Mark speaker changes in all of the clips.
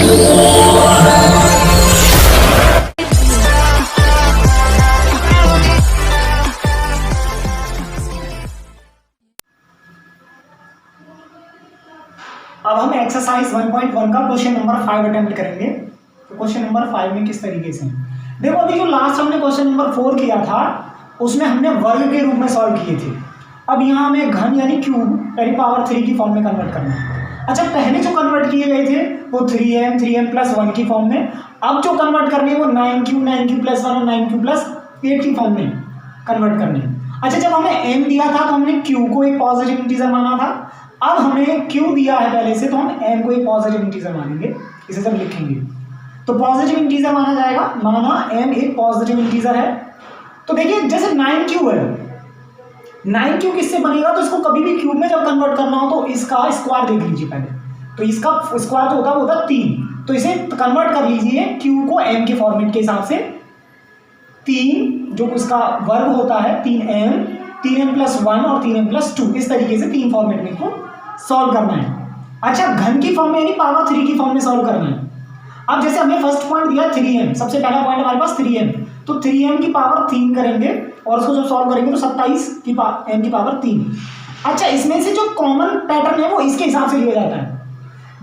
Speaker 1: अब हम एक्सरसाइज 1.1 का क्वेश्चन नंबर 5 अटेम्प्ट करेंगे। तो क्वेश्चन नंबर 5 में किस तरीके से, देखो अभी जो लास्ट हमने क्वेश्चन नंबर 4 किया था उसमें हमने वर्ग के रूप में सॉल्व किए थे। अब यहाँ हमें घन यानी क्यूब यानी पावर 3 की फॉर्म में कन्वर्ट करना है। अच्छा, पहले जो कन्वर्ट किए गए थे वो 3m प्लस 1 की फॉर्म में, अब जो कन्वर्ट करने हैं वो 9q प्लस 1 और 9q प्लस 8 की फॉर्म में कन्वर्ट करने हैं। अच्छा, जब हमें m दिया था तो हमने q को एक पॉजिटिव इंटीजर माना था। अब हमें q दिया है पहले से, तो हम m को एक पॉजिटिव इंटीजर मानेंगे। इसे जब लिखेंगे तो पॉजिटिव इंटीजर माना जाएगा, माना m एक पॉजिटिव इंटीजर है। तो देखिए जैसे 9q है, 9q किससे बनेगा, तो इसको कभी भी क्यूब में जब कन्वर्ट करना हो तो इसका स्क्वायर देख लीजिए पहले। तो इसका स्क्वायर जो होता है वो होता है 3, तो इसे कन्वर्ट कर लीजिए q को m के फॉर्मेट के हिसाब से। 3 जो उसका वर्ग होता है 3m प्लस 1 और 3m प्लस 2, इस तरीके से 3 फॉर्मेट में इसको सॉल्व करना है। अच्छा, घन की फॉर्म में यानी पावर 3 की फॉर्म में सॉल्व करना है। अब जैसे हमने फर्स्ट पॉइंट दिया 3m, सबसे पहला पॉइंट हमारे पास 3m, तो 3m की पावर 3 करेंगे और उसको जब सॉल्व करेंगे तो 27 की m की पावर 3। अच्छा, इसमें से जो कॉमन पैटर्न है वो इसके हिसाब से लिया जाता है।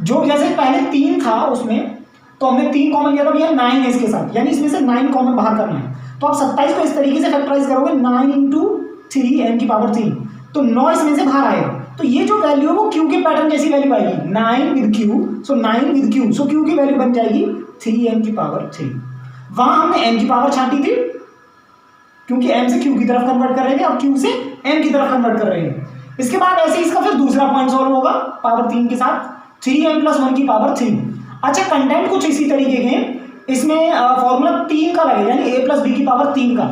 Speaker 1: जो जैसे पहले 3 था उसमें तो हमने 3 कॉमन लिया था, भैया 9 है इसके साथ, यानी इसमें से 9 कॉमन बाहर करना है। तो आप 27 को इस तरीके से फैक्टराइज करोगे 9 इंटू 3 m की पावर 3, तो 9 इसमें से बाहर आएगा। तो ये जो वैल्यू है वो q के पैटर्न जैसी वैल्यू आएगी, 9 with q, so 9 with q, so q की वैल्यू बन जाएगी 3m की पावर 3। वहां हमने m की पावर छांटी थी क्योंकि m से q की तरफ कन्वर्ट कर रहे थे, अब q से m की तरफ कन्वर्ट कर रहे हैं। इसके बाद ऐसे इसका फिर दूसरा पॉइंट सॉल्व होगा पावर 3 के साथ, 3m प्लस 1 की पावर 3। अच्छा, कंटेंट कुछ इसी तरीके के, इसमें फॉर्मूला 3 का लगेगा यानी a प्लस बी की पावर 3 का।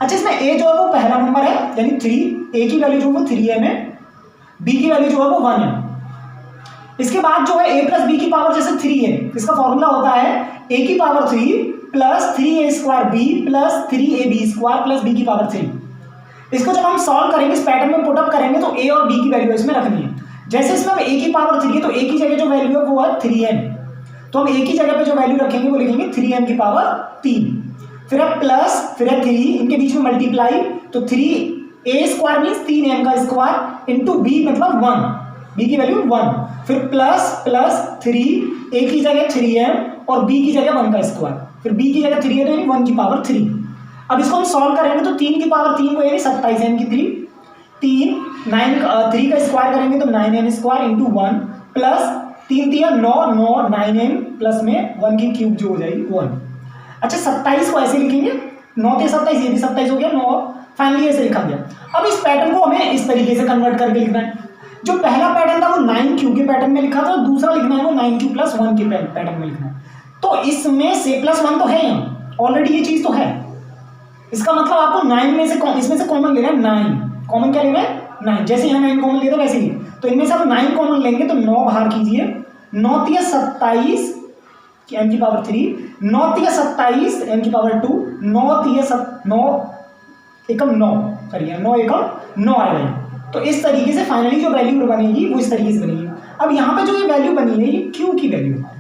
Speaker 1: अच्छा, इसमें a जो है वो पहला नंबर है यानी 3, a की वैल्यू जो है वो 3m है, b की वैल्यू जो है वो 1 है। इसके बाद जो है a प्लस बी की पावर जैसे 3 है, इसका फॉर्मूला होता है a की power 3 plus 3a square b plus 3ab square plus b की पावर 3। इसको जब हम सॉल्व करेंगे, इस पैटर्न में पुट अप करेंगे तो a और b की वैल्यू इसमें रखनी है। जैसे इसमें a की पावर 3 है तो a की जगह जो वैल्यू है वो है 3m, तो हम a की जगह पे जो वैल्यू रखेंगे वो लिखेंगे 3m की पावर 3, फिर है प्लस, फिर है 3, इनके बीच में मल्टीप्लाई, तो 3a स्क्वायर मीन्स 3m का स्क्वायर इंटू b मतलब 1, b की वैल्यू 1, फिर प्लस प्लस 3, a की जगह 3m और b की जगह 1 का स्क्वायर, फिर b की जगह 3 है तो यानी 1 की पावर 3। अब इसको हम सॉल्व करेंगे तो 3 की पावर 3 को यानी 27m की 3 का स्क्वायर करेंगे तो 9m square into 1 plus 3 3 9 9m plus में 1 की क्यूब जो हो जाएगी 1। अच्छा, 27 को ऐसे लिखेंगे, 9 3 27, ये भी 27 हो गया, 9 फाइनली ऐसे लिखा गया। अब इस पैटर्न को हमें इस तरीके से कन्वर्ट करके लिखना है। जो पहला पैटर्न था वो 9q के पैटर्न में लिखा था, और दूसरा लिखना है वो 9q प्लस 1 के पैटर्न में लिखना है। तो इसमें से प्लस 1 तो है यहाँ ऑलरेडी, ये चीज तो है, इसका मतलब आपको 9 में से इसमें से कॉमन लेना है 9, कॉमन क्या लेना है 9, जैसे यहाँ 9 कॉमन लेते वैसे ही, तो इनमें से आप 9 कॉमन लेंगे तो 9 बाहर कीजिए, 9 3 27 m की पावर 3, 9 3 27 m की पावर 2, 9 3 9 एकम 9, सॉरी 9 एकम 9 आएगा। तो इस तरीके से फाइनली जो वैल्यू बनेगी वो इस तरीके से बनेगी। अब यहाँ पे जो ये वैल्यू बनी है ये q की वैल्यू है।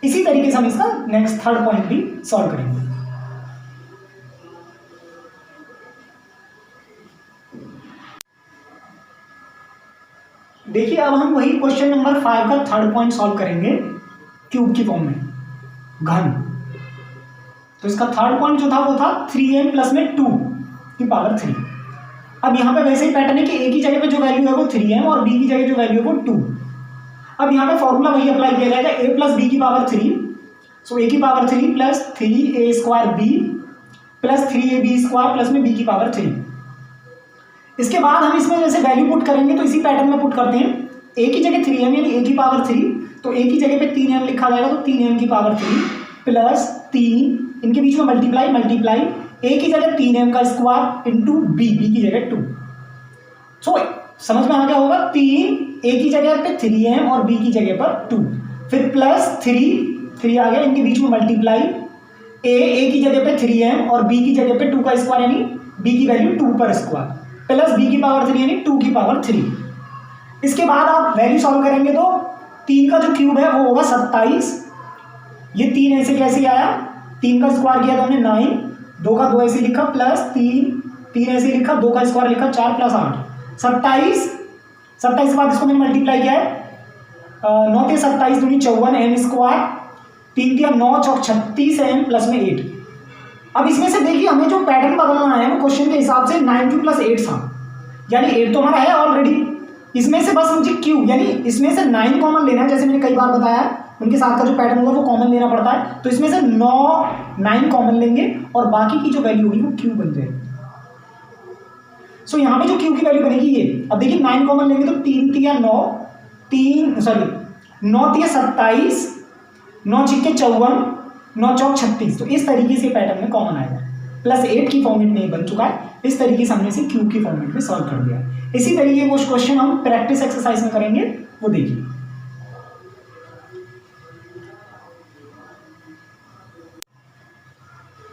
Speaker 1: इसी तरीके से हम इसका नेक्स्ट थर्ड पॉइंट भी सॉल्व करेंगे। देखिए, अब हम वही क्वेश्चन नंबर 5 का थर्ड पॉइंट सॉल्व करेंगे क्यूब की फॉर्म में, घन। तो इसका थर्ड पॉइंट जो था वो था 3m प्लस में 2 की पावर 3। अब यहाँ पे वैसे ही पैटर्न है कि a की जगह पे जो वैल्यू है वो 3m और b की जगह जो वैल्यू है वो 2। अब यहाँ पे फॉर्मूला वही अप्लाई किया जाएगा, a प्लस बी की पावर 3, सो a की power 3 plus 3a square b plus 3ab square plus में b की पावर 3। इसके बाद हम इसमें जैसे वैल्यू पुट करेंगे तो इसी पैटर्न में पुट करते हैं, a की जगह 3m यानी a की पावर 3, तो a की जगह पे 3m लिखा जाएगा, तो 3m की पावर 3 प्लस 3, इनके बीच में मल्टीप्लाई, a की जगह 3m का स्क्वायर इंटू b की जगह 2। सो समझ में आ गया होगा, 3 a की जगह पे 3m और b की जगह पर 2, फिर प्लस 3 आ गया, इनके बीच में मल्टीप्लाई, a की जगह पे 3m और b की जगह पे 2 का स्क्वायर यानी b की वैल्यू 2 पर स्क्वायर प्लस b की पावर 3 यानी 2 की पावर 3। इसके बाद आप वैल्यू सॉल्व करेंगे तो 3 का जो क्यूब है वो होगा 27। ये 3 ऐसे कैसे आया, 3 का स्क्वायर किया तो हमने 9, 2 का 2 ऐसे लिखा प्लस 3 ऐसे लिखा, 2 का स्क्वायर लिखा 4 प्लस 8 27। 27 के बाद इसको मैंने मल्टीप्लाई किया है, 9 के 27 दूनी 54 एम स्क्वायर, 3 दिया 9 चौक 36 एम प्लस में 8। अब इसमें से देखिए हमें जो पैटर्न बदलना है वो क्वेश्चन के हिसाब से 9 क्यू प्लस 8 था, यानी 8 तो हमारा है ऑलरेडी। इसमें से बस मुझे क्यू यानी इसमें से 9 कॉमन लेना है, जैसे मैंने कई बार बताया उनके साथ का जो पैटर्न होगा वो कॉमन लेना पड़ता है। तो इसमें से 9 कॉमन लेंगे और बाकी की जो वैल्यू होगी वो क्यू बन जाएगी। सो यहाँ पे जो क्यू की वैल्यू बनेगी ये, अब देखिए 9 कॉमन लेंगे तो 3 तिया 9, 9 तिया 27, 9 छिक्के 54, 9 चौक 36। तो इस तरीके से पैटर्न में कॉमन आएगा। प्लस 8 की फॉर्मेट में बन चुका है, इस तरीके से हमने इसे क्यू की फॉर्मेट में सॉल्व कर दिया। इसी तरीके कुछ क्वेश्चन हम प्रैक्टिस एक्सरसाइज में करेंगे, वो देखिए।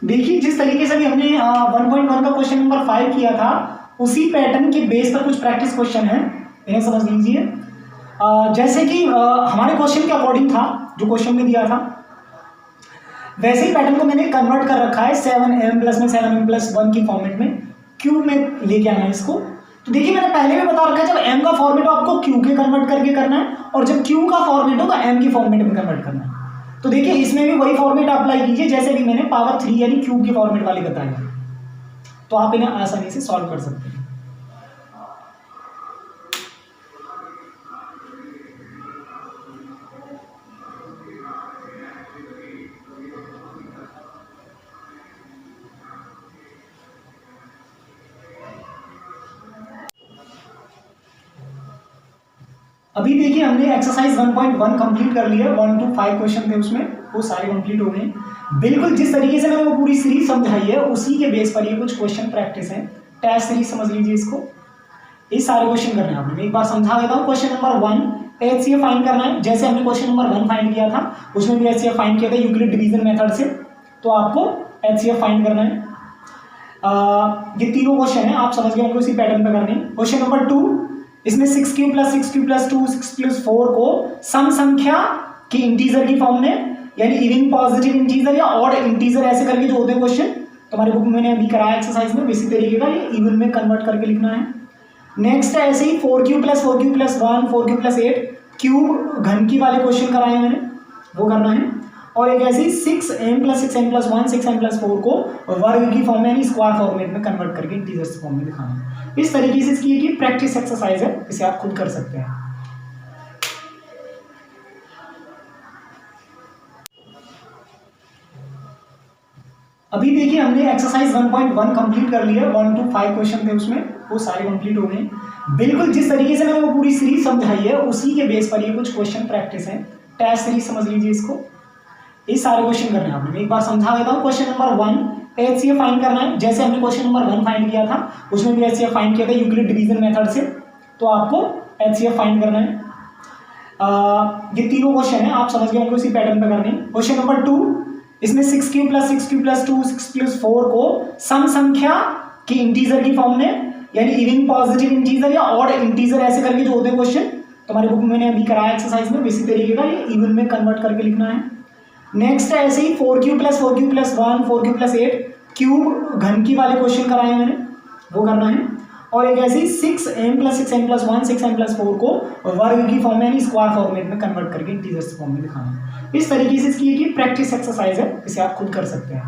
Speaker 1: देखिए जिस तरीके से भी हमने 1.1 का क्वेश्चन नंबर 5 किया था, उसी पैटर्न के बेस पर कुछ प्रैक्टिस क्वेश्चन है, इन्हें समझ लीजिए। जैसे कि हमारे क्वेश्चन के अकॉर्डिंग था, जो क्वेश्चन में दिया था वैसे ही पैटर्न को मैंने कन्वर्ट कर रखा है 7m प्लस में 7m प्लस 1 की फॉर्मेट में, क्यूब में लेके आना है इसको। तो देखिए मैंने पहले भी बता रखा है, जब m का फॉर्मेट हो आपको क्यू के कन्वर्ट करके करना है, और जब क्यू का फॉर्मेट हो तो m की फॉर्मेट में कन्वर्ट करना है। तो देखिए इसमें भी वही फॉर्मेट अप्लाई कीजिए जैसे भी मैंने पावर 3 यानी क्यूब की फॉर्मेट वाली बताई है, तो आप इन्हें आसानी से सॉल्व कर सकते हैं। अभी देखिए हमने एक्सरसाइज 1.1 कंप्लीट कर लिया, 1 to 5 क्वेश्चन थे उसमें, वो सारे कंप्लीट हो गए। बिल्कुल जिस तरीके से मैंने वो पूरी सीरीज समझाई है उसी के बेस पर ये कुछ क्वेश्चन प्रैक्टिस है। टेस्ट सीरीज समझ लीजिए इसको, ये सारे क्वेश्चन करने हैं आपने। मैं एक बार समझा देता हूँ। क्वेश्चन नंबर 1 एचसीएफ फाइंड करना है, जैसे हमने क्वेश्चन नंबर 1 फाइंड किया था उसमें भी एचसीएफ फाइंड किया था यूक्लिड डिवीजन मेथड से, तो आपको एचसीएफ फाइंड करना है। ये तीनों क्वेश्चन है, आप समझ गए होंगे, उसी पैटर्न पे करने। क्वेश्चन नंबर 2, इसमें 6q plus 6q plus 2 6 plus 4 को सम संख्या की इंटीजर की फॉर्म में, यानी इवन पॉजिटिव इंटीजर या ऑड इंटीजर ऐसे करके जो होते हैं क्वेश्चन, तुम्हारे बुक में मैंने अभी कराया एक्सरसाइज में, इसी तरीके का ये इवन में कन्वर्ट करके लिखना है। नेक्स्ट है ऐसे ही 4q plus 4q plus 1 4q plus 8 cube घन की वाले क्वेश्चन कराए मैंने, वो करना है। और एक ऐसी 6m plus 6m plus 1 6m plus 4 को वर्ग की फॉर्म में यानी स्क्वायर फॉर्मेट में कन्वर्ट करके इंटीजर्स फॉर्म में दिखाना है। इस तरीके से इसकी एक प्रैक्टिस एक्सरसाइज है, इसे आप खुद कर सकते हैं। अभी देखिए हमने एक्सरसाइज 1.1 कंप्लीट कर लिया, 1 to 5 क्वेश्चन थे उसमें, वो सारे कंप्लीट हो गए। बिल्कुल जिस तरीके से मैंने वो पूरी सीरीज समझाई है उसी के बेस पर ये कुछ क्वेश्चन प्रैक्टिस है। टेस्ट सीरीज समझ लीजिए इसको, ये सारे क्वेश्चन करने हैं आपने। मैं एक बार समझा देता हूँ। क्वेश्चन नंबर 1 एचसीएफ फाइंड करना है, जैसे हमने क्वेश्चन नंबर 1 फाइंड किया था उसमें भी एचसीएफ फाइंड किया था यूक्लिड डिवीजन मेथड से, तो आपको एचसीएफ फाइंड करना है। ये तीनों क्वेश्चन है, आप समझ गए होंगे, उसी पैटर्न पे करने। क्वेश्चन नंबर 2, इसमें 6q plus 6q plus 2 6 plus 4 को सम संख्या की इंटीजर की फॉर्म में, यानी इवन पॉजिटिव इंटीजर या ऑड इंटीजर ऐसे करके जो होते हैं क्वेश्चन, तुम्हारे बुक में मैंने अभी कराया एक्सरसाइज में, इसी तरीके का ये इवन में कन्वर्ट करके लिखना है। नेक्स्ट है ऐसे ही 4q plus 4q plus 1 4q plus 8 cube घन की वाले क्वेश्चन कराए मैंने, वो करना है। और एक ऐसी 6m plus 6m plus 1 6m plus 4 को वर्ग की फॉर्म में यानी स्क्वायर फॉर्मेट में कन्वर्ट करके इंटीजर्स फॉर्म में दिखाना है। इस तरीके से इसकी एक प्रैक्टिस एक्सरसाइज है, इसे आप खुद कर सकते हैं।